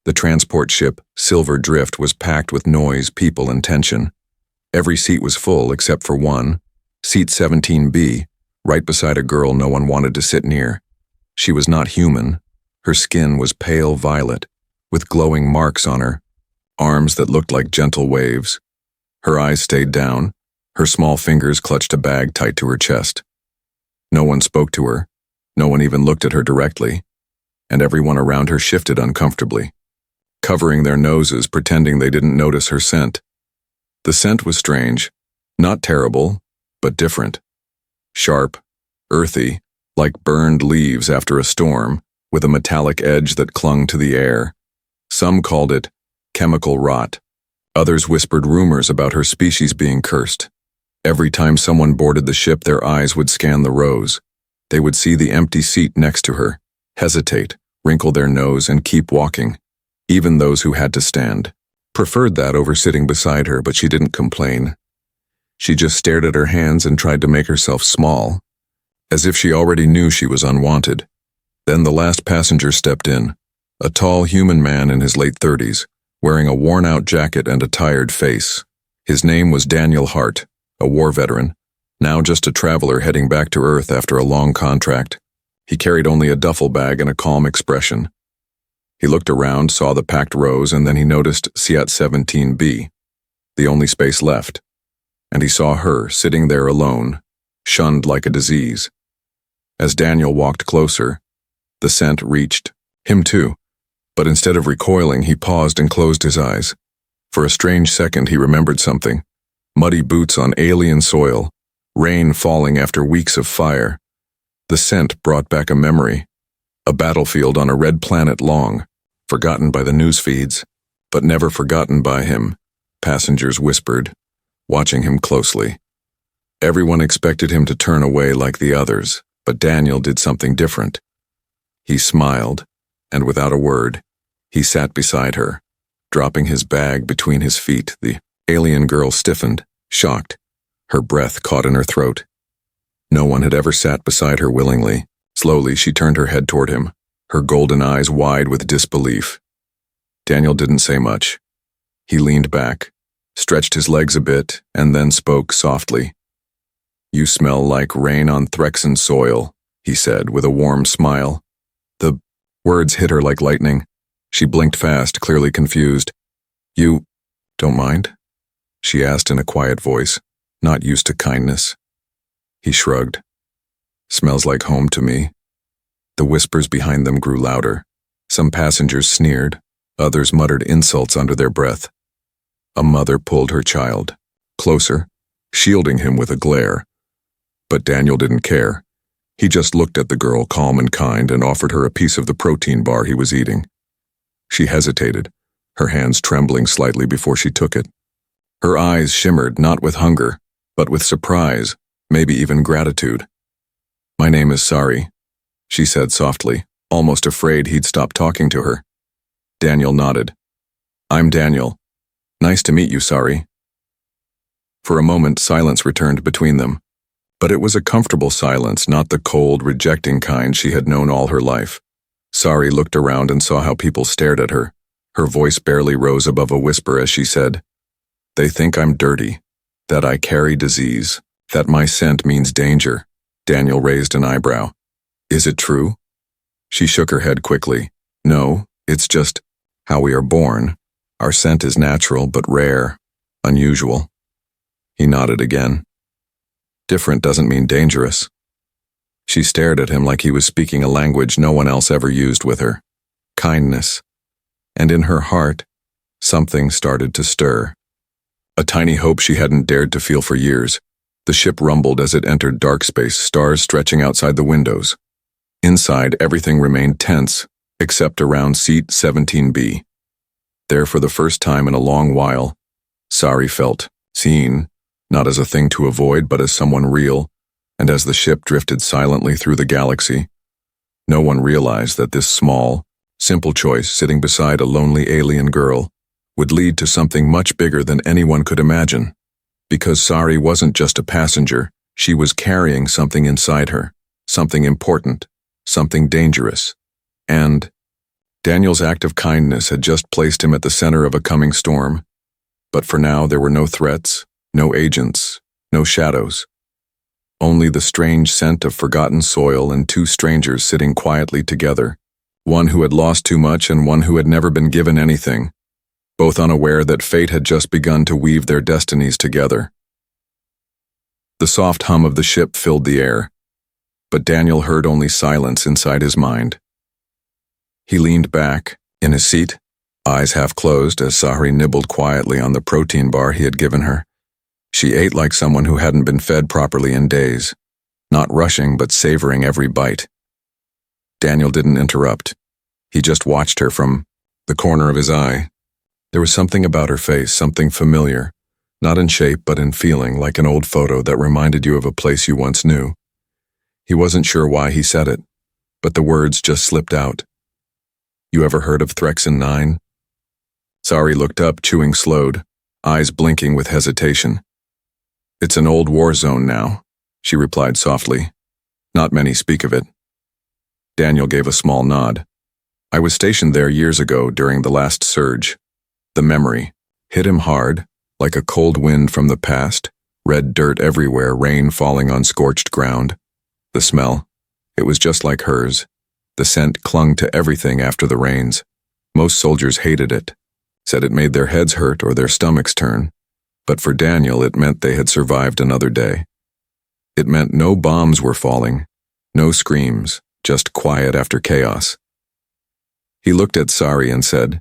The transport ship, Silver Drift, was packed with noise, people, and tension. Every seat was full except for one, seat 17B, right beside a girl no one wanted to sit near. She was not human. Her skin was pale violet, with glowing marks on her, arms that looked like gentle waves. Her eyes stayed down. Her small fingers clutched a bag tight to her chest. No one spoke to her. No one even looked at her directly. And everyone around her shifted uncomfortably, covering their noses, pretending they didn't notice her scent. The scent was strange, not terrible, but different. Sharp, earthy, like burned leaves after a storm, with a metallic edge that clung to the air. Some called it chemical rot. Others whispered rumors about her species being cursed. Every time someone boarded the ship, their eyes would scan the rows. They would see the empty seat next to her, hesitate, wrinkle their nose, and keep walking. Even those who had to stand preferred that over sitting beside her, but she didn't complain. She just stared at her hands and tried to make herself small, as if she already knew she was unwanted. Then the last passenger stepped in, a tall human man in his late 30s, wearing a worn-out jacket and a tired face. His name was Daniel Hart, a war veteran, now just a traveler heading back to Earth after a long contract. He carried only a duffel bag and a calm expression. He looked around, saw the packed rows, and then he noticed Seat 17B, the only space left. And he saw her sitting there alone, shunned like a disease. As Daniel walked closer, the scent reached him too, but instead of recoiling, he paused and closed his eyes. For a strange second, he remembered something. Muddy boots on alien soil, rain falling after weeks of fire. The scent brought back a memory, a battlefield on a red planet long, forgotten by the news feeds, but never forgotten by him, passengers whispered, watching him closely. Everyone expected him to turn away like the others, but Daniel did something different. He smiled, and without a word, he sat beside her, dropping his bag between his feet. The alien girl stiffened, shocked. Her breath caught in her throat. No one had ever sat beside her willingly. Slowly, she turned her head toward him, her golden eyes wide with disbelief. Daniel didn't say much. He leaned back, stretched his legs a bit, and then spoke softly. "You smell like rain on Threxan soil," he said with a warm smile. The words hit her like lightning. She blinked fast, clearly confused. "You don't mind?" she asked in a quiet voice, not used to kindness. He shrugged. "Smells like home to me." The whispers behind them grew louder. Some passengers sneered, others muttered insults under their breath. A mother pulled her child closer, shielding him with a glare. But Daniel didn't care. He just looked at the girl, calm and kind, and offered her a piece of the protein bar he was eating. She hesitated, her hands trembling slightly before she took it. Her eyes shimmered not with hunger, but with surprise, maybe even gratitude. "My name is Sari," she said softly, almost afraid he'd stop talking to her. Daniel nodded. "I'm Daniel. Nice to meet you, Sari." For a moment, silence returned between them. But it was a comfortable silence, not the cold, rejecting kind she had known all her life. Sari looked around and saw how people stared at her. Her voice barely rose above a whisper as she said, "They think I'm dirty, that I carry disease, that my scent means danger." Daniel raised an eyebrow. "Is it true?" She shook her head quickly. "No, it's just how we are born. Our scent is natural but rare, unusual." He nodded again. "Different doesn't mean dangerous." She stared at him like he was speaking a language no one else ever used with her. Kindness. And in her heart, something started to stir. A tiny hope she hadn't dared to feel for years. The ship rumbled as it entered dark space, stars stretching outside the windows. Inside, everything remained tense, except around seat 17B. There, for the first time in a long while, Sari felt seen, not as a thing to avoid, but as someone real, and as the ship drifted silently through the galaxy, no one realized that this small, simple choice, sitting beside a lonely alien girl, would lead to something much bigger than anyone could imagine. Because Sari wasn't just a passenger, she was carrying something inside her, something important, something dangerous, and Daniel's act of kindness had just placed him at the center of a coming storm, but for now there were no threats, no agents, no shadows. Only the strange scent of forgotten soil and two strangers sitting quietly together, one who had lost too much and one who had never been given anything, both unaware that fate had just begun to weave their destinies together. The soft hum of the ship filled the air, but Daniel heard only silence inside his mind. He leaned back, in his seat, eyes half closed as Sahri nibbled quietly on the protein bar he had given her. She ate like someone who hadn't been fed properly in days, not rushing but savoring every bite. Daniel didn't interrupt. He just watched her from the corner of his eye. There was something about her face, something familiar, not in shape but in feeling, like an old photo that reminded you of a place you once knew. He wasn't sure why he said it, but the words just slipped out. You ever heard of Threxin 9? Sahri looked up, chewing slowed, eyes blinking with hesitation. It's an old war zone now, she replied softly. Not many speak of it. Daniel gave a small nod. I was stationed there years ago during the last surge. The memory hit him hard, like a cold wind from the past, red dirt everywhere, rain falling on scorched ground. The smell, it was just like hers. The scent clung to everything after the rains. Most soldiers hated it, said it made their heads hurt or their stomachs turn. But for Daniel, it meant they had survived another day. It meant no bombs were falling, no screams, just quiet after chaos. He looked at Sahri and said,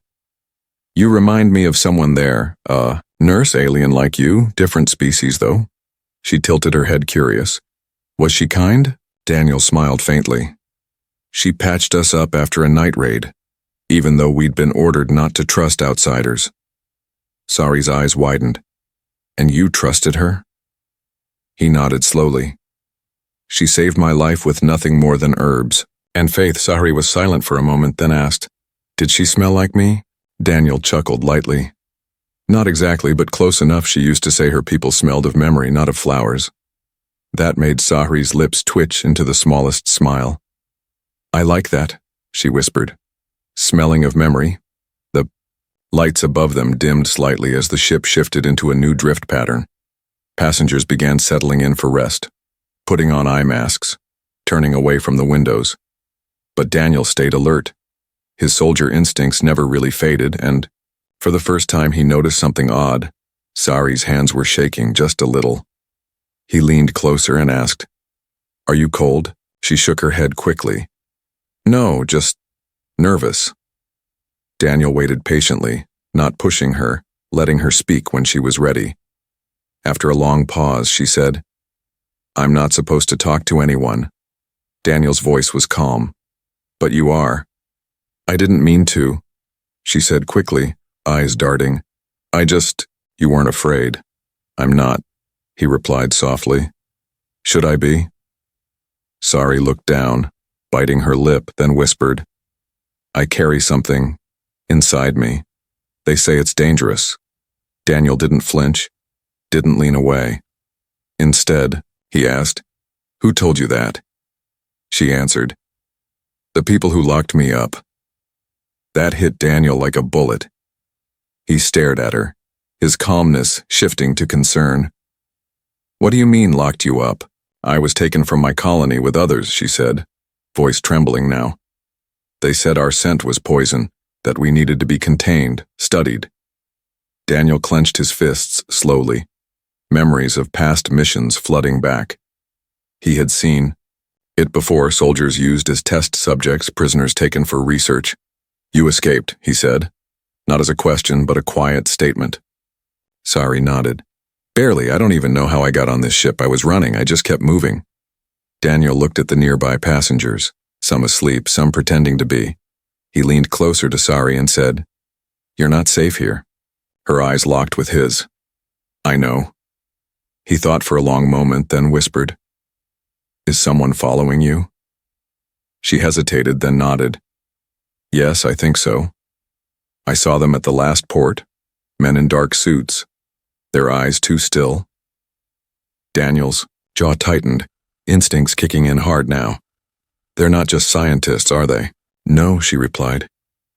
You remind me of someone there, nurse alien like you, different species though. She tilted her head, curious. Was she kind? Daniel smiled faintly. She patched us up after a night raid, even though we'd been ordered not to trust outsiders. Sahri's eyes widened. And you trusted her? He nodded slowly. She saved my life with nothing more than herbs. And faith. Sahri was silent for a moment, then asked, Did she smell like me? Daniel chuckled lightly. Not exactly, but close enough. She used to say her people smelled of memory, not of flowers. That made Sahri's lips twitch into the smallest smile. I like that, she whispered. Smelling of memory. The lights above them dimmed slightly as the ship shifted into a new drift pattern. Passengers began settling in for rest, putting on eye masks, turning away from the windows. But Daniel stayed alert. His soldier instincts never really faded, and for the first time he noticed something odd. Sahri's hands were shaking just a little. He leaned closer and asked, Are you cold? She shook her head quickly. No, just nervous. Daniel waited patiently, not pushing her, letting her speak when she was ready. After a long pause, she said, I'm not supposed to talk to anyone. Daniel's voice was calm. But you are. I didn't mean to, she said quickly, eyes darting. You weren't afraid. I'm not, he replied softly. Should I be? Sahri looked down, biting her lip, then whispered, I carry something inside me. They say it's dangerous. Daniel didn't flinch, didn't lean away. Instead, he asked, Who told you that? She answered, The people who locked me up. That hit Daniel like a bullet. He stared at her, his calmness shifting to concern. What do you mean locked you up? I was taken from my colony with others, she said, voice trembling now. They said our scent was poison, that we needed to be contained, studied. Daniel clenched his fists slowly, memories of past missions flooding back. He had seen it before, soldiers used as test subjects, prisoners taken for research. You escaped, he said, not as a question but a quiet statement. Sahri nodded. Barely, I don't even know how I got on this ship. I was running, I just kept moving. Daniel looked at the nearby passengers, some asleep, some pretending to be. He leaned closer to Sahri and said, You're not safe here. Her eyes locked with his. I know. He thought for a long moment, then whispered, Is someone following you? She hesitated, then nodded. Yes, I think so. I saw them at the last port, men in dark suits, their eyes too still. Daniel's jaw tightened, instincts kicking in hard now. They're not just scientists, are they? No, she replied.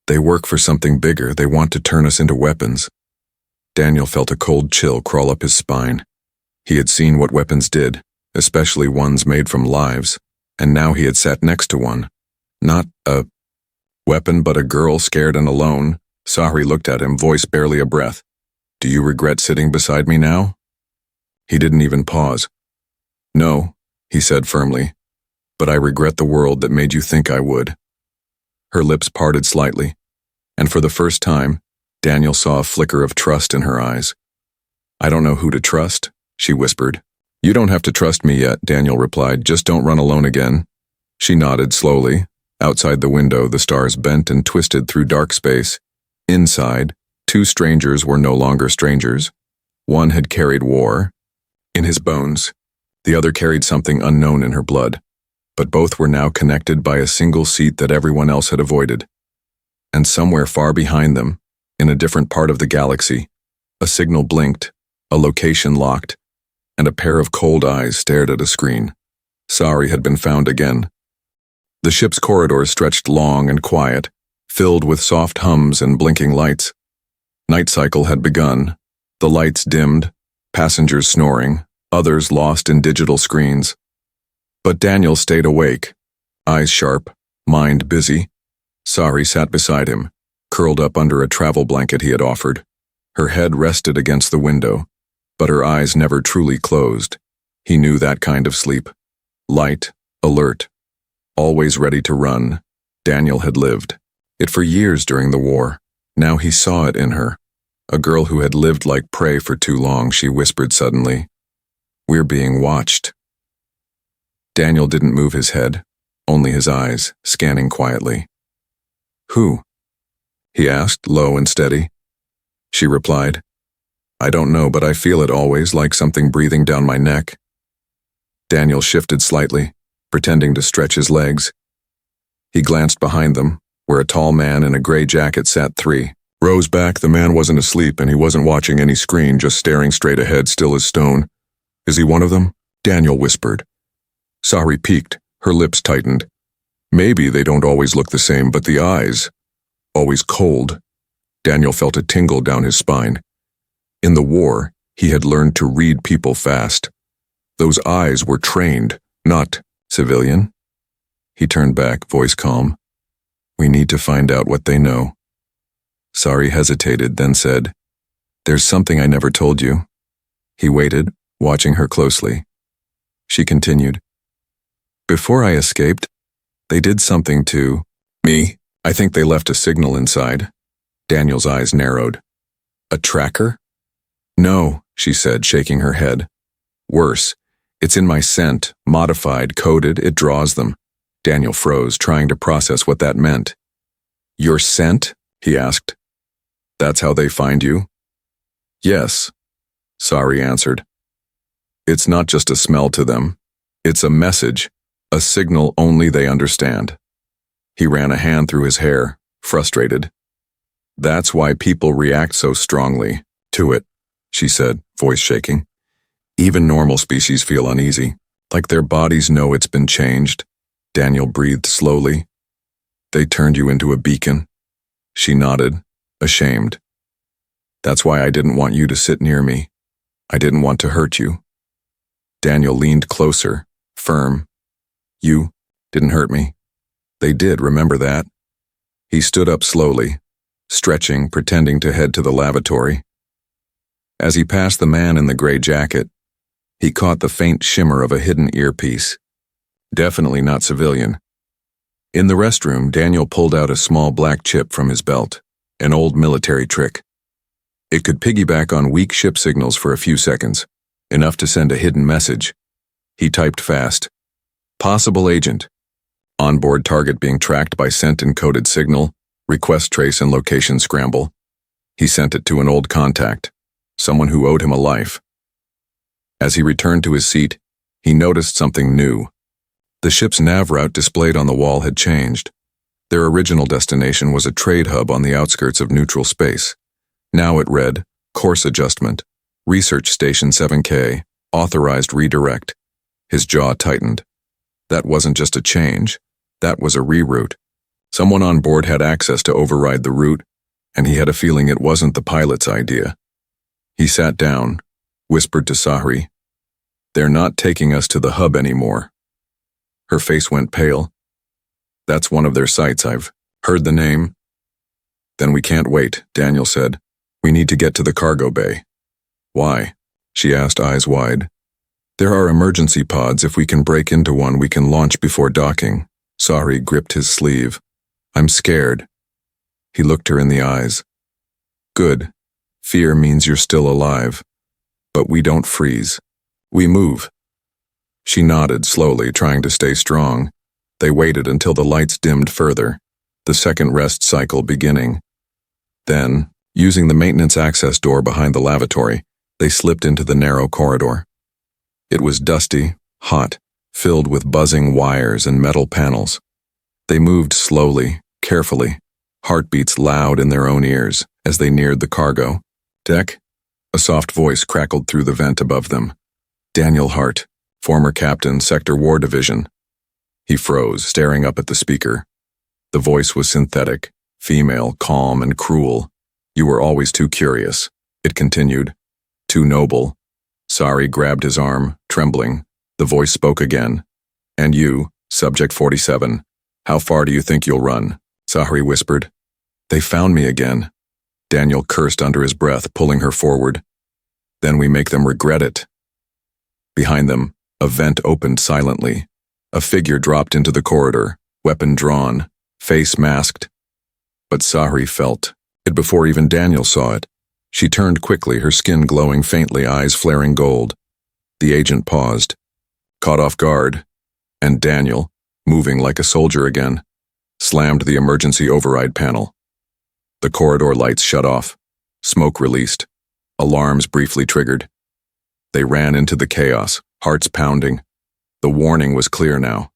They work for something bigger. They want to turn us into weapons. Daniel felt a cold chill crawl up his spine. He had seen what weapons did, especially ones made from lives, and now he had sat next to one. Not a weapon, but a girl scared and alone. Sari looked at him, voice barely a breath. Do you regret sitting beside me now? He didn't even pause. No, he said firmly, but I regret the world that made you think I would. Her lips parted slightly, and for the first time, Daniel saw a flicker of trust in her eyes. I don't know who to trust, she whispered. You don't have to trust me yet, Daniel replied. Just don't run alone again. She nodded slowly. Outside the window, the stars bent and twisted through dark space. Inside, two strangers were no longer strangers. One had carried war in his bones. The other carried something unknown in her blood. But both were now connected by a single seat that everyone else had avoided. And somewhere far behind them, in a different part of the galaxy, a signal blinked, a location locked, and a pair of cold eyes stared at a screen. Sari had been found again. The ship's corridors stretched long and quiet, filled with soft hums and blinking lights. Night cycle had begun, the lights dimmed, passengers snoring, others lost in digital screens. But Daniel stayed awake, eyes sharp, mind busy. Sari sat beside him, curled up under a travel blanket he had offered. Her head rested against the window, but her eyes never truly closed. He knew that kind of sleep. Light, alert, always ready to run. Daniel had lived it for years during the war. Now he saw it in her. A girl who had lived like prey for too long, she whispered suddenly. We're being watched. Daniel didn't move his head, only his eyes, scanning quietly. Who? He asked, low and steady. She replied, I don't know, but I feel it always, like something breathing down my neck. Daniel shifted slightly, pretending to stretch his legs. He glanced behind them, where a tall man in a gray jacket sat 3 rows back. The man wasn't asleep and he wasn't watching any screen, just staring straight ahead, still as stone. Is he one of them? Daniel whispered. Sari peeked, her lips tightened. Maybe they don't always look the same, but the eyes, always cold. Daniel felt a tingle down his spine. In the war, he had learned to read people fast. Those eyes were trained, not civilian. He turned back, voice calm. We need to find out what they know. Sari hesitated, then said, There's something I never told you. He waited, watching her closely. She continued, Before I escaped, they did something to me. I think they left a signal inside. Daniel's eyes narrowed. A tracker? No, she said, shaking her head. Worse, it's in my scent, modified, coded, it draws them. Daniel froze, trying to process what that meant. Your scent? He asked. That's how they find you? Yes, Sari answered. It's not just a smell to them. It's a message, a signal only they understand. He ran a hand through his hair, frustrated. That's why people react so strongly to it, she said, voice shaking. Even normal species feel uneasy, like their bodies know it's been changed. Daniel breathed slowly. They turned you into a beacon. She nodded, ashamed. That's why I didn't want you to sit near me. I didn't want to hurt you. Daniel leaned closer, firm. You didn't hurt me. They did, remember that? He stood up slowly, stretching, pretending to head to the lavatory. As he passed the man in the gray jacket, he caught the faint shimmer of a hidden earpiece. Definitely not civilian. In the restroom, Daniel pulled out a small black chip from his belt, an old military trick. It could piggyback on weak ship signals for a few seconds, enough to send a hidden message. He typed fast. Possible agent. Onboard target being tracked by scent-encoded signal, request trace and location scramble. He sent it to an old contact, someone who owed him a life. As he returned to his seat, he noticed something new. The ship's nav route displayed on the wall had changed. Their original destination was a trade hub on the outskirts of neutral space. Now it read, Course Adjustment, Research Station 7K, Authorized Redirect. His jaw tightened. That wasn't just a change, that was a reroute. Someone on board had access to override the route, and he had a feeling it wasn't the pilot's idea. He sat down, whispered to Sahri, "They're not taking us to the hub anymore." Her face went pale. "That's one of their sites. I've heard the name." "Then we can't wait," Daniel said. "We need to get to the cargo bay." "Why?" she asked, eyes wide. "There are emergency pods. If we can break into one, we can launch before docking." Sahri gripped his sleeve. "I'm scared." He looked her in the eyes. "Good. Fear means you're still alive. But we don't freeze. We move." She nodded slowly, trying to stay strong. They waited until the lights dimmed further, the second rest cycle beginning. Then, using the maintenance access door behind the lavatory, they slipped into the narrow corridor. It was dusty, hot, filled with buzzing wires and metal panels. They moved slowly, carefully, heartbeats loud in their own ears as they neared the cargo. "Deck?" A soft voice crackled through the vent above them. "Daniel Hart, former captain, Sector War Division." He froze, staring up at the speaker. The voice was synthetic, female, calm and cruel. "You were always too curious," it continued. "Too noble." Sahri grabbed his arm, trembling. The voice spoke again. "And you, Subject 47, how far do you think you'll run?" Sahri whispered. "They found me again." Daniel cursed under his breath, pulling her forward. "Then we make them regret it." Behind them, a vent opened silently. A figure dropped into the corridor, weapon drawn, face masked. But Sahri felt it before even Daniel saw it. She turned quickly, her skin glowing faintly, eyes flaring gold. The agent paused, caught off guard, and Daniel, moving like a soldier again, slammed the emergency override panel. The corridor lights shut off, smoke released, alarms briefly triggered. They ran into the chaos, hearts pounding. The warning was clear now.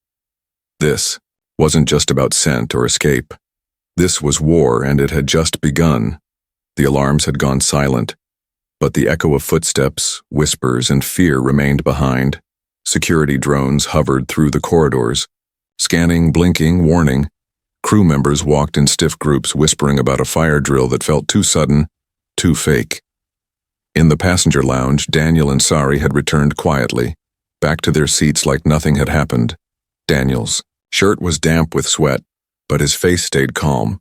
This wasn't just about scent or escape. This was war, and it had just begun. The alarms had gone silent, but the echo of footsteps, whispers, and fear remained behind. Security drones hovered through the corridors, scanning, blinking, warning. Crew members walked in stiff groups, whispering about a fire drill that felt too sudden, too fake. In the passenger lounge, Daniel and Sahri had returned quietly, back to their seats like nothing had happened. Daniel's shirt was damp with sweat, but his face stayed calm.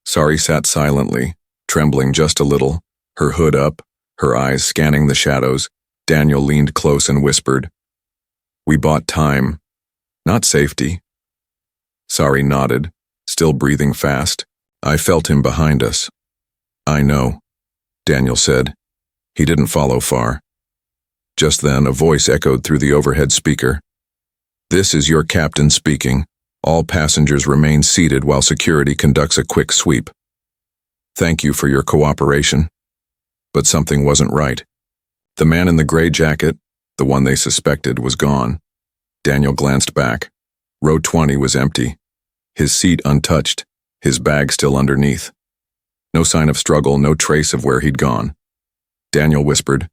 Sahri sat silently, trembling just a little, her hood up, her eyes scanning the shadows. Daniel leaned close and whispered, "We bought time, not safety." Sahri nodded, still breathing fast. "I felt him behind us." "I know," Daniel said. He didn't follow far. Just then, a voice echoed through the overhead speaker. "This is your captain speaking. All passengers remain seated while security conducts a quick sweep. Thank you for your cooperation." But something wasn't right. The man in the gray jacket, the one they suspected, was gone. Daniel glanced back. Row 20 was empty. His seat untouched, his bag still underneath. No sign of struggle, no trace of where he'd gone. Daniel whispered,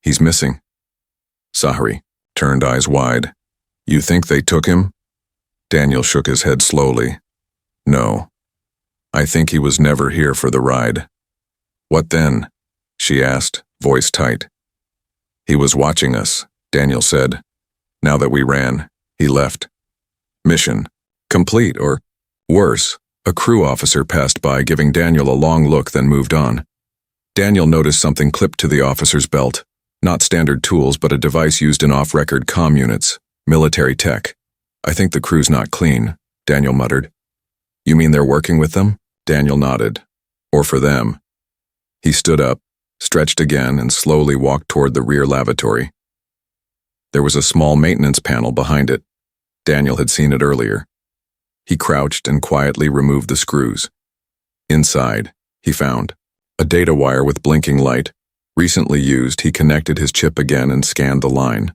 "He's missing." Sahri turned, eyes wide. "You think they took him?" Daniel shook his head slowly. "No. I think he was never here for the ride." "What then?" she asked, voice tight. "He was watching us," Daniel said. "Now that we ran, he left. Mission complete, or worse." A crew officer passed by, giving Daniel a long look, then moved on. Daniel noticed something clipped to the officer's belt. Not standard tools, but a device used in off-record comm units, military tech. "I think the crew's not clean," Daniel muttered. "You mean they're working with them?" Daniel nodded. "Or for them." He stood up, stretched again, and slowly walked toward the rear lavatory. There was a small maintenance panel behind it. Daniel had seen it earlier. He crouched and quietly removed the screws. Inside, he found a data wire with blinking light. Recently used, he connected his chip again and scanned the line.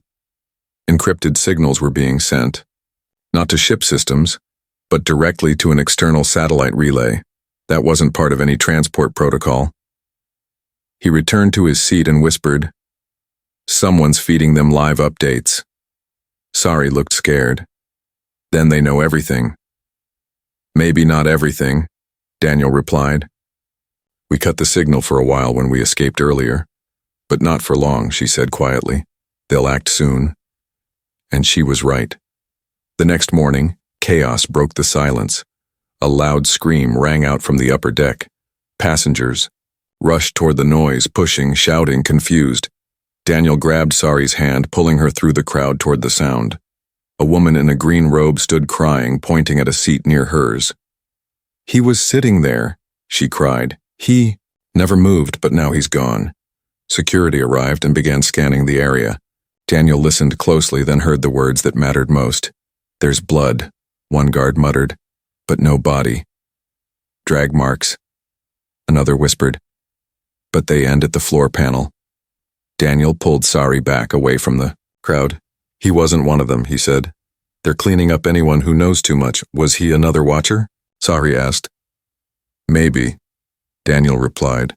Encrypted signals were being sent, not to ship systems, but directly to an external satellite relay. That wasn't part of any transport protocol. He returned to his seat and whispered, "Someone's feeding them live updates." Sahri looked scared. "Then they know everything." Maybe not everything, Daniel replied. We cut the signal for a while when we escaped earlier. But not for long, she said quietly. They'll act soon. And she was right. The next morning, chaos broke the silence. A loud scream rang out from the upper deck. Passengers rushed toward the noise, pushing, shouting, confused. Daniel grabbed Sari's hand, pulling her through the crowd toward the sound. A woman in a green robe stood crying, pointing at a seat near hers. He was sitting there, she cried. He never moved, but now he's gone. Security arrived and began scanning the area. Daniel listened closely, then heard the words that mattered most. There's blood, one guard muttered, but no body. Drag marks, another whispered. But they end at the floor panel. Daniel pulled Sari back away from the crowd. He wasn't one of them, he said. They're cleaning up anyone who knows too much. Was he another watcher? Sari asked. Maybe, Daniel replied.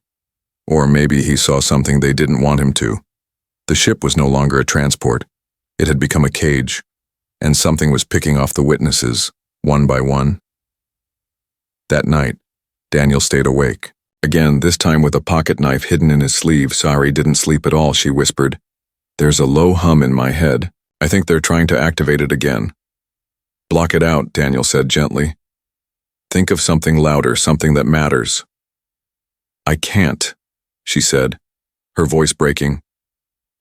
Or maybe he saw something they didn't want him to. The ship was no longer a transport. It had become a cage, and something was picking off the witnesses, one by one. That night, Daniel stayed awake. Again, this time with a pocket knife hidden in his sleeve. Sari didn't sleep at all, she whispered. There's a low hum in my head. I think they're trying to activate it again. Block it out, Daniel said gently. Think of something louder, something that matters. I can't, she said, her voice breaking.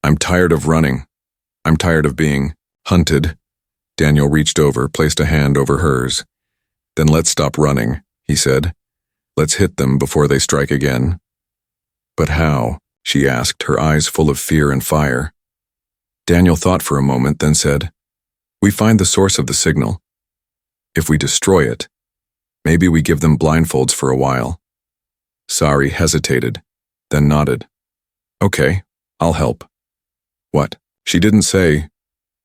I'm tired of running. I'm tired of being hunted. Daniel reached over, placed a hand over hers. Then let's stop running, he said. Let's hit them before they strike again. But how? She asked, her eyes full of fear and fire. Daniel thought for a moment, then said, We find the source of the signal. If we destroy it, maybe we give them blindfolds for a while. Sari hesitated, then nodded. Okay, I'll help. What? She didn't say.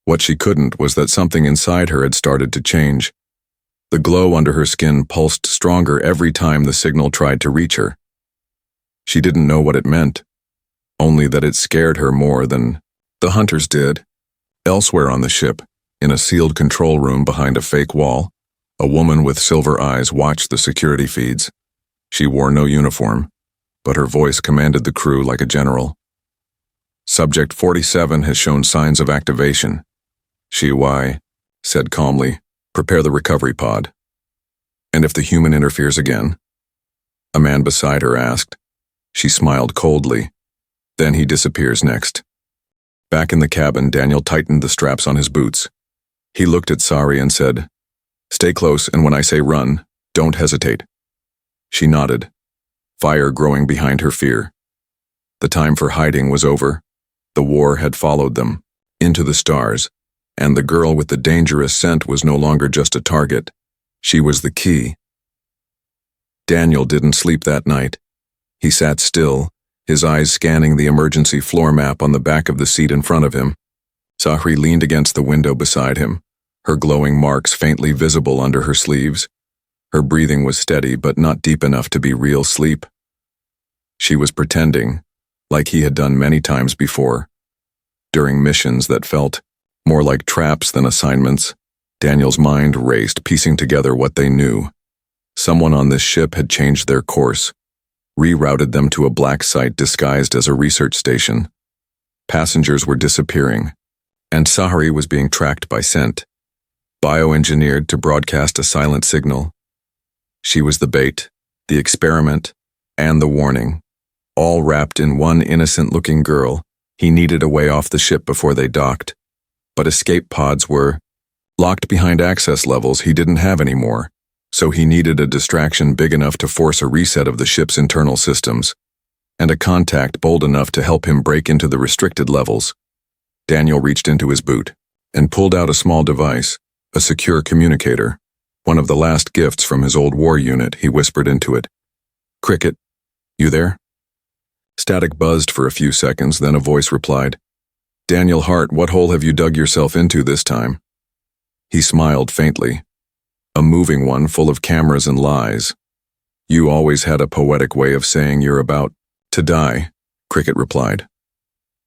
What she couldn't was that something inside her had started to change. The glow under her skin pulsed stronger every time the signal tried to reach her. She didn't know what it meant, only that it scared her more than the hunters did. Elsewhere on the ship, in a sealed control room behind a fake wall, a woman with silver eyes watched the security feeds. She wore no uniform, but her voice commanded the crew like a general. Subject 47 has shown signs of activation. HFY said calmly, Prepare the recovery pod. And if the human interferes again? A man beside her asked. She smiled coldly. Then he disappears next. Back in the cabin, Daniel tightened the straps on his boots. He looked at Sari and said, Stay close, and when I say run, don't hesitate. She nodded, fire growing behind her fear. The time for hiding was over. The war had followed them, into the stars, and the girl with the dangerous scent was no longer just a target. She was the key. Daniel didn't sleep that night. He sat still, his eyes scanning the emergency floor map on the back of the seat in front of him. Sari leaned against the window beside him, her glowing marks faintly visible under her sleeves. Her breathing was steady but not deep enough to be real sleep. She was pretending, like he had done many times before. During missions that felt more like traps than assignments, Daniel's mind raced, piecing together what they knew. Someone on this ship had changed their course, rerouted them to a black site disguised as a research station. Passengers were disappearing, and Sari was being tracked by scent, bioengineered to broadcast a silent signal. She was the bait, the experiment, and the warning, all wrapped in one innocent-looking girl. He needed a way off the ship before they docked, but escape pods were locked behind access levels he didn't have anymore, so he needed a distraction big enough to force a reset of the ship's internal systems, and a contact bold enough to help him break into the restricted levels. Daniel reached into his boot and pulled out a small device, a secure communicator, one of the last gifts from his old war unit. He whispered into it. Cricket, you there? Static buzzed for a few seconds, then a voice replied, Daniel Hart, what hole have you dug yourself into this time? He smiled faintly, a moving one full of cameras and lies. You always had a poetic way of saying you're about to die, Cricket replied.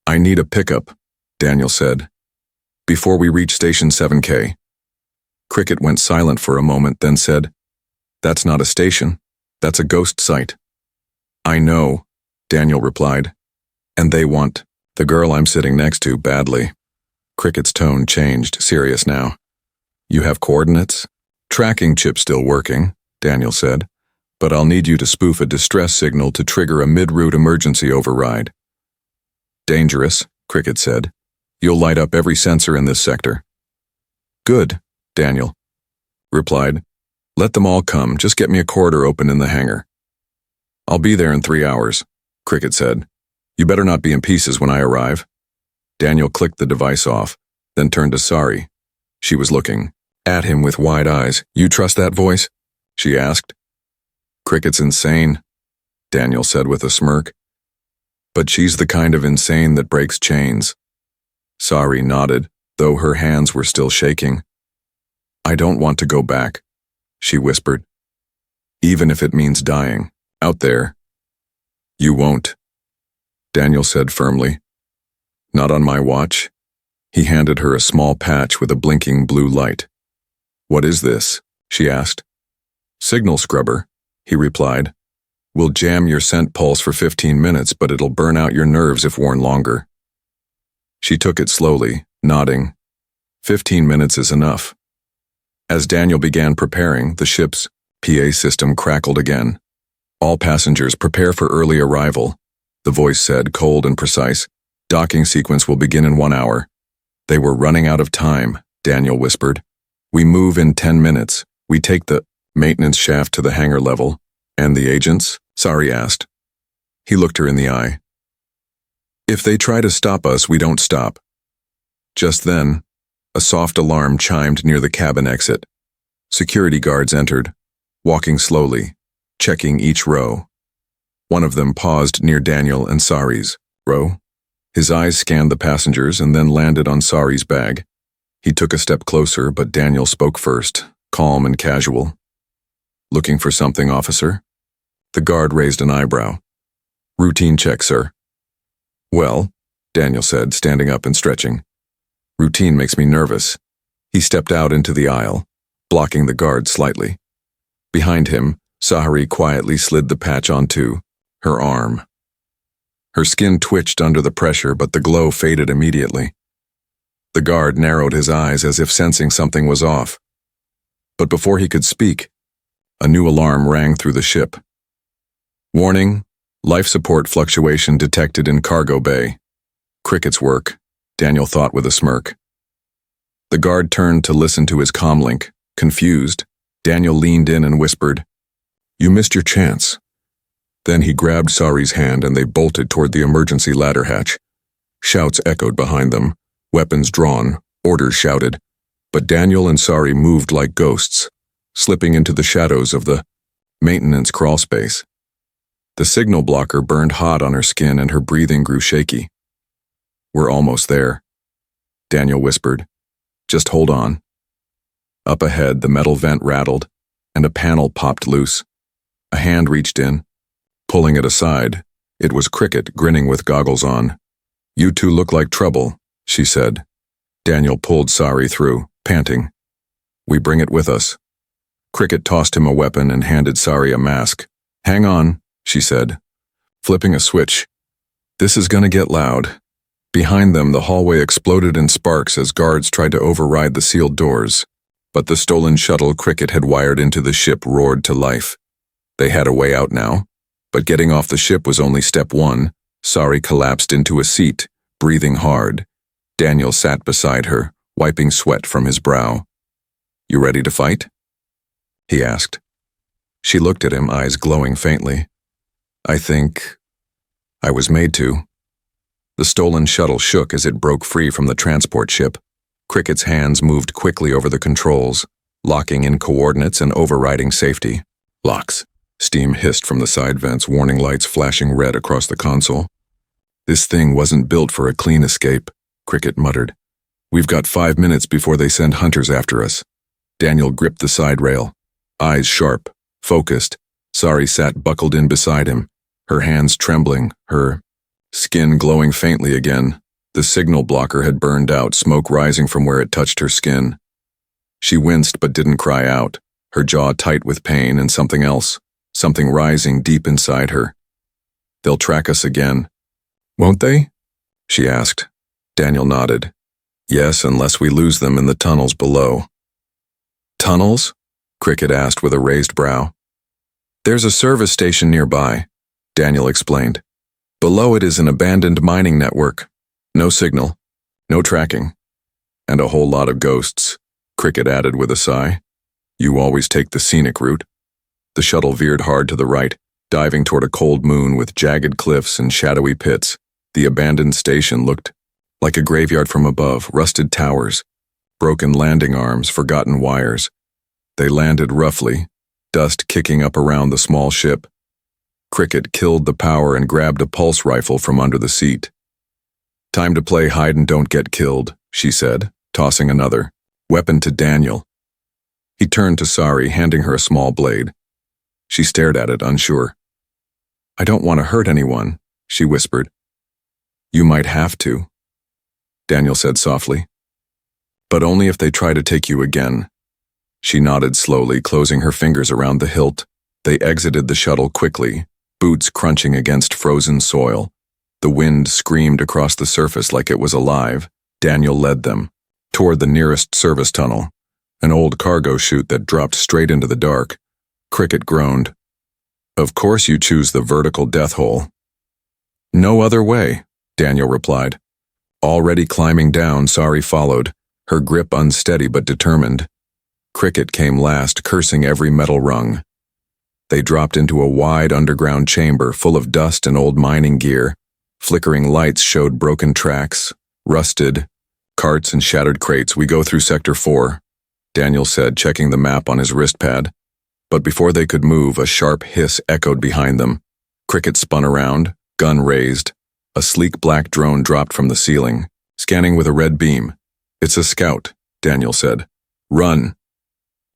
I need a pickup, Daniel said, before we reach Station 7K. Cricket went silent for a moment, then said, That's not a station. That's a ghost site. I know, Daniel replied. And they want the girl I'm sitting next to badly. Cricket's tone changed, serious now. You have coordinates? Tracking chip still working, Daniel said. But I'll need you to spoof a distress signal to trigger a mid-route emergency override. Dangerous, Cricket said. You'll light up every sensor in this sector. Good, Daniel replied. Let them all come, just get me a corridor open in the hangar. I'll be there in 3 hours, Cricket said. You better not be in pieces when I arrive. Daniel clicked the device off, then turned to Sari. She was looking at him with wide eyes. You trust that voice? She asked. Cricket's insane, Daniel said with a smirk. But she's the kind of insane that breaks chains. Sari nodded, though her hands were still shaking. I don't want to go back, she whispered. Even if it means dying, out there. You won't, Daniel said firmly. Not on my watch. He handed her a small patch with a blinking blue light. What is this? She asked. Signal scrubber, he replied. We'll jam your scent pulse for 15 minutes, but it'll burn out your nerves if worn longer. She took it slowly, nodding. 15 minutes is enough. As Daniel began preparing, the ship's PA system crackled again. All passengers prepare for early arrival, the voice said, cold and precise. Docking sequence will begin in 1 hour. They were running out of time, Daniel whispered. We move in 10 minutes. We take the maintenance shaft to the hangar level. And the agents? Sari asked. He looked her in the eye. If they try to stop us, we don't stop. Just then, a soft alarm chimed near the cabin exit. Security guards entered, walking slowly, checking each row. One of them paused near Daniel and Sari's row. His eyes scanned the passengers and then landed on Sari's bag. He took a step closer, but Daniel spoke first, calm and casual. Looking for something, officer? The guard raised an eyebrow. Routine check, sir. Well, Daniel said, standing up and stretching. Routine makes me nervous. He stepped out into the aisle, blocking the guard slightly. Behind him, Sari quietly slid the patch onto her arm. Her skin twitched under the pressure, but the glow faded immediately. The guard narrowed his eyes as if sensing something was off. But before he could speak, a new alarm rang through the ship. Warning, life support fluctuation detected in cargo bay. Cricket's work, Daniel thought with a smirk. The guard turned to listen to his comlink. Confused, Daniel leaned in and whispered, You missed your chance. Then he grabbed Sari's hand and they bolted toward the emergency ladder hatch. Shouts echoed behind them, weapons drawn, orders shouted. But Daniel and Sari moved like ghosts, slipping into the shadows of the maintenance crawlspace. The signal blocker burned hot on her skin and her breathing grew shaky. We're almost there, Daniel whispered. Just hold on. Up ahead, the metal vent rattled, and a panel popped loose. A hand reached in, pulling it aside. It was Cricket, grinning with goggles on. You two look like trouble, she said. Daniel pulled Sari through, panting. We bring it with us. Cricket tossed him a weapon and handed Sari a mask. Hang on, she said, flipping a switch. This is gonna get loud. Behind them, the hallway exploded in sparks as guards tried to override the sealed doors. But the stolen shuttle Cricket had wired into the ship roared to life. They had a way out now, but getting off the ship was only step one. Sari collapsed into a seat, breathing hard. Daniel sat beside her, wiping sweat from his brow. You ready to fight? He asked. She looked at him, eyes glowing faintly. I think I was made to. The stolen shuttle shook as it broke free from the transport ship. Cricket's hands moved quickly over the controls, locking in coordinates and overriding safety. Locks. Steam hissed from the side vents, warning lights flashing red across the console. This thing wasn't built for a clean escape, Cricket muttered. We've got 5 minutes before they send hunters after us. Daniel gripped the side rail, eyes sharp, focused. Sari sat buckled in beside him, her hands trembling, her skin glowing faintly again. The signal blocker had burned out, smoke rising from where it touched her skin. She winced but didn't cry out, her jaw tight with pain and something else, something rising deep inside her. They'll track us again. Won't they? She asked. Daniel nodded. Yes, unless we lose them in the tunnels below. Tunnels? Cricket asked with a raised brow. There's a service station nearby, Daniel explained. Below it is an abandoned mining network. No signal, no tracking, and a whole lot of ghosts, Cricket added with a sigh. You always take the scenic route. The shuttle veered hard to the right, diving toward a cold moon with jagged cliffs and shadowy pits. The abandoned station looked like a graveyard from above, rusted towers, broken landing arms, forgotten wires. They landed roughly, dust kicking up around the small ship. Cricket killed the power and grabbed a pulse rifle from under the seat. Time to play hide and don't get killed, she said, tossing another weapon to Daniel. He turned to Sari, handing her a small blade. She stared at it, unsure. I don't want to hurt anyone, she whispered. You might have to, Daniel said softly. But only if they try to take you again. She nodded slowly, closing her fingers around the hilt. They exited the shuttle quickly, boots crunching against frozen soil. The wind screamed across the surface like it was alive. Daniel led them toward the nearest service tunnel, an old cargo chute that dropped straight into the dark. Cricket groaned. Of course you choose the vertical death hole. No other way, Daniel replied. Already climbing down, Sari followed, her grip unsteady but determined. Cricket came last, cursing every metal rung. They dropped into a wide underground chamber full of dust and old mining gear. Flickering lights showed broken tracks, rusted carts and shattered crates. We go through Sector 4, Daniel said, checking the map on his wrist pad. But before they could move, a sharp hiss echoed behind them. Cricket spun around, gun raised. A sleek black drone dropped from the ceiling, scanning with a red beam. It's a scout, Daniel said. Run.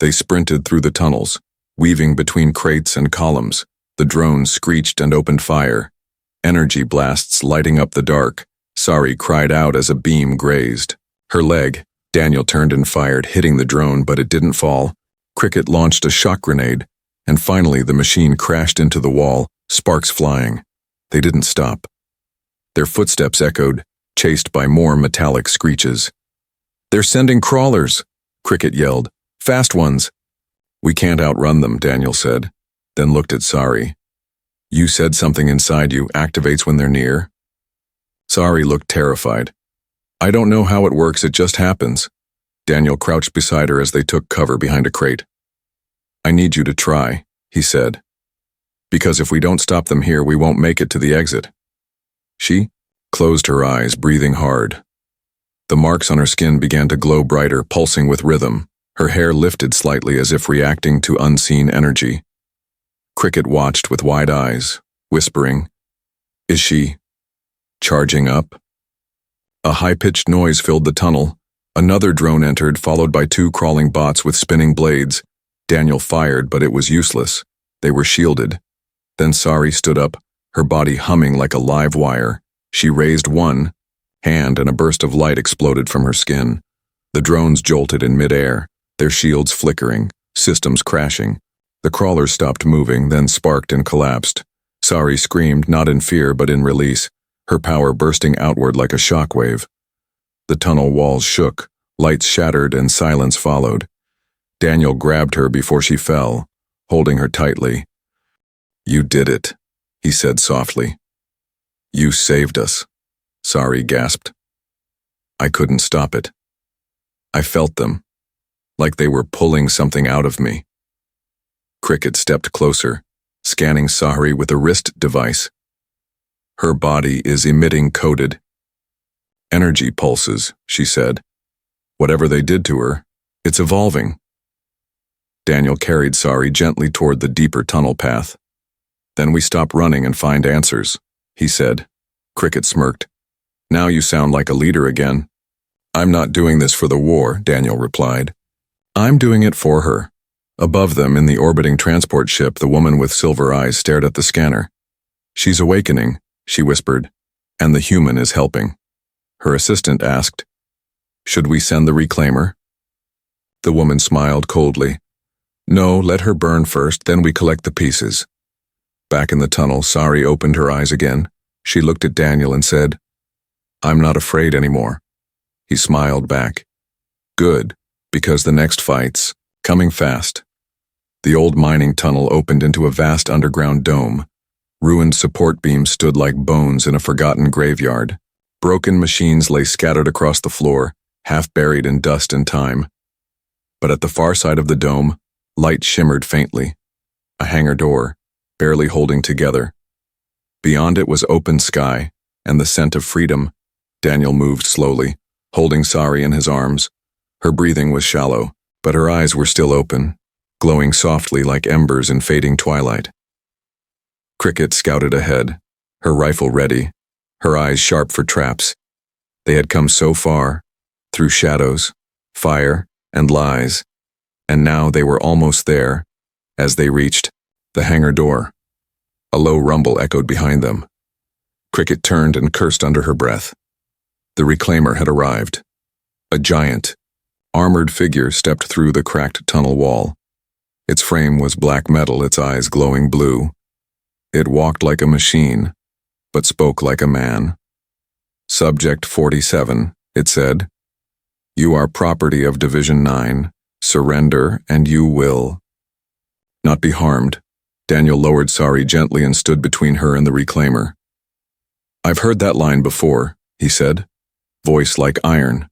They sprinted through the tunnels, weaving between crates and columns. The drone screeched and opened fire, energy blasts lighting up the dark. Sari cried out as a beam grazed her leg. Daniel turned and fired, hitting the drone, but it didn't fall. Cricket launched a shock grenade, and finally the machine crashed into the wall, sparks flying. They didn't stop. Their footsteps echoed, chased by more metallic screeches. They're sending crawlers, Cricket yelled. Fast ones. We can't outrun them, Daniel said, then looked at Sari. You said something inside you activates when they're near? Sari looked terrified. I don't know how it works, it just happens. Daniel crouched beside her as they took cover behind a crate. I need you to try, he said. Because if we don't stop them here, we won't make it to the exit. She closed her eyes, breathing hard. The marks on her skin began to glow brighter, pulsing with rhythm. Her hair lifted slightly as if reacting to unseen energy. Cricket watched with wide eyes, whispering, Is she charging up? A high-pitched noise filled the tunnel. Another drone entered, followed by two crawling bots with spinning blades. Daniel fired, but it was useless. They were shielded. Then Sari stood up, her body humming like a live wire. She raised one hand and a burst of light exploded from her skin. The drones jolted in midair, their shields flickering, systems crashing. The crawlers stopped moving, then sparked and collapsed. Sari screamed, not in fear but in release, her power bursting outward like a shockwave. The tunnel walls shook, lights shattered, and silence followed. Daniel grabbed her before she fell, holding her tightly. You did it, he said softly. You saved us, Sari gasped. I couldn't stop it. I felt them, like they were pulling something out of me. Cricket stepped closer, scanning Sari with a wrist device. Her body is emitting coded energy pulses, she said. Whatever they did to her, it's evolving. Daniel carried Sari gently toward the deeper tunnel path. Then we stop running and find answers, he said. Cricket smirked. Now you sound like a leader again. I'm not doing this for the war, Daniel replied. I'm doing it for her. Above them, in the orbiting transport ship, the woman with silver eyes stared at the scanner. She's awakening, she whispered, and the human is helping. Her assistant asked, Should we send the reclaimer? The woman smiled coldly. No, let her burn first, then we collect the pieces. Back in the tunnel, Sari opened her eyes again. She looked at Daniel and said, I'm not afraid anymore. He smiled back. Good, because the next fight's coming fast. The old mining tunnel opened into a vast underground dome. Ruined support beams stood like bones in a forgotten graveyard. Broken machines lay scattered across the floor, half buried in dust and time. But at the far side of the dome, light shimmered faintly. A hangar door, barely holding together. Beyond it was open sky and the scent of freedom. Daniel moved slowly, holding Sari in his arms. Her breathing was shallow, but her eyes were still open, glowing softly like embers in fading twilight. Cricket scouted ahead, her rifle ready, her eyes sharp for traps. They had come so far, through shadows, fire, and lies, and now they were almost there, as they reached the hangar door. A low rumble echoed behind them. Cricket turned and cursed under her breath. The reclaimer had arrived. A giant, armored figure stepped through the cracked tunnel wall. Its frame was black metal, its eyes glowing blue. It walked like a machine, but spoke like a man. Subject 47, it said. You are property of Division 9. Surrender, and you will not be harmed. Daniel lowered Sari gently and stood between her and the reclaimer. I've heard that line before, he said, voice like iron.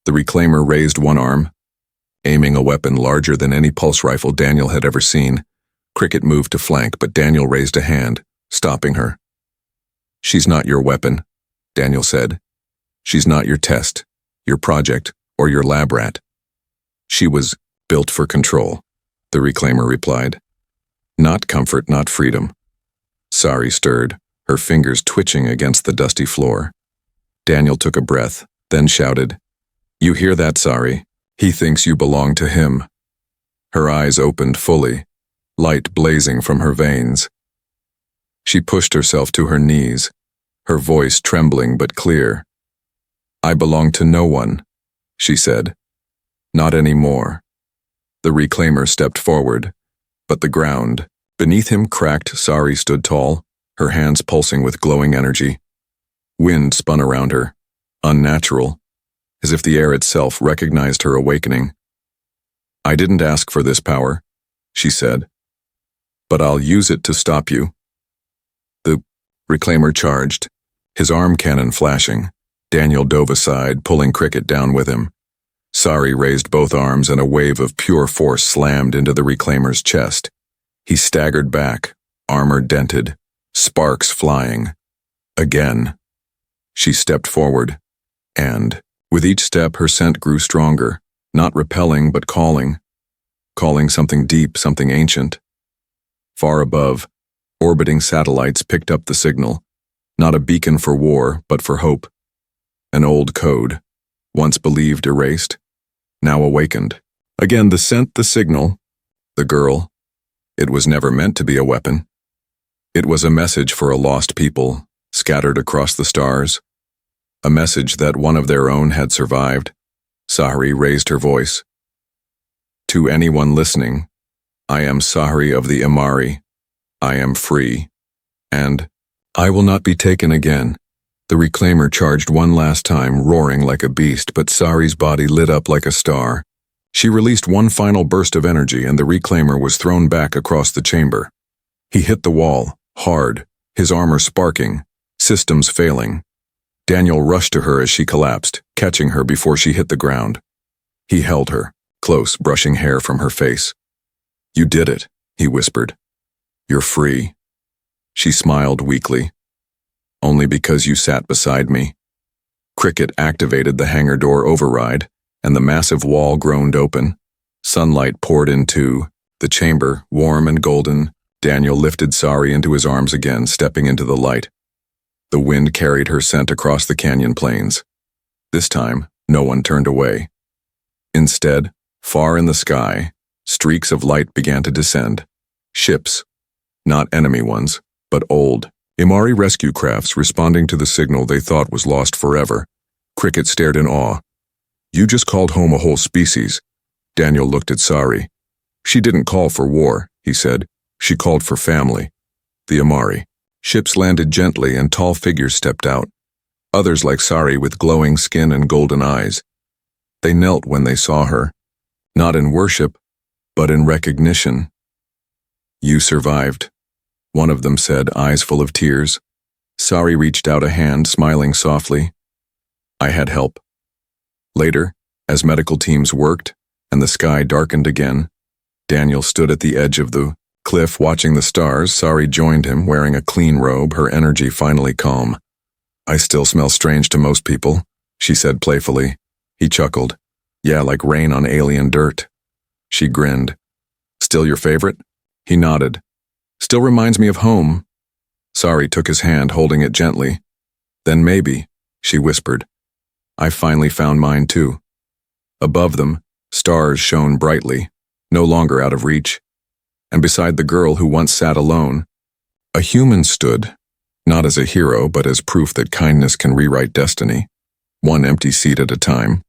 The reclaimer raised one arm, aiming a weapon larger than any pulse rifle Daniel had ever seen. Cricket moved to flank, but Daniel raised a hand, stopping her. She's not your weapon, Daniel said. She's not your test, your project, or your lab rat. She was built for control, the reclaimer replied. Not comfort, not freedom. Sari stirred, her fingers twitching against the dusty floor. Daniel took a breath, then shouted, You hear that, Sari? He thinks you belong to him. Her eyes opened fully, light blazing from her veins. She pushed herself to her knees, her voice trembling but clear. I belong to no one, she said. Not anymore. The reclaimer stepped forward, but the ground beneath him cracked. Sari stood tall, her hands pulsing with glowing energy. Wind spun around her, unnatural, as if the air itself recognized her awakening. I didn't ask for this power, she said, but I'll use it to stop you. The reclaimer charged, his arm cannon flashing. Daniel dove aside, pulling Cricket down with him. Sari raised both arms and a wave of pure force slammed into the reclaimer's chest. He staggered back, armor dented, sparks flying. Again. She stepped forward, and, with each step her scent grew stronger, not repelling but calling something deep, something ancient. Far above, orbiting satellites picked up the signal, not a beacon for war, but for hope. An old code, once believed erased, now awakened. Again the scent, the signal, the girl. It was never meant to be a weapon. It was a message for a lost people, scattered across the stars. A message that one of their own had survived. Sari raised her voice. To anyone listening, I am Sari of the Imari. I am free. And I will not be taken again. The reclaimer charged one last time, roaring like a beast, but Sari's body lit up like a star. She released one final burst of energy, and the reclaimer was thrown back across the chamber. He hit the wall, hard, his armor sparking, systems failing. Daniel rushed to her as she collapsed, catching her before she hit the ground. He held her, close, brushing hair from her face. You did it, he whispered. You're free. She smiled weakly. Only because you sat beside me. Cricket activated the hangar door override, and the massive wall groaned open. Sunlight poured into the chamber, warm and golden. Daniel lifted Sari into his arms again, stepping into the light. The wind carried her scent across the canyon plains. This time, no one turned away. Instead, far in the sky, streaks of light began to descend. Ships, not enemy ones, but old, Imari rescue crafts responding to the signal they thought was lost forever. Cricket stared in awe. You just called home a whole species. Daniel looked at Sari. She didn't call for war, he said. She called for family. The Amari. Ships landed gently and tall figures stepped out. Others like Sari with glowing skin and golden eyes. They knelt when they saw her, not in worship, but in recognition. You survived, one of them said, eyes full of tears. Sari reached out a hand, smiling softly. I had help. Later, as medical teams worked and the sky darkened again, Daniel stood at the edge of the cliff watching the stars. Sari joined him, wearing a clean robe, her energy finally calm. I still smell strange to most people, she said playfully. He chuckled. Yeah, like rain on alien dirt. She grinned. Still your favorite? He nodded. Still reminds me of home. Sari took his hand, holding it gently. Then maybe, she whispered. I finally found mine too. Above them, stars shone brightly, no longer out of reach. And beside the girl who once sat alone, a human stood, not as a hero but as proof that kindness can rewrite destiny, one empty seat at a time.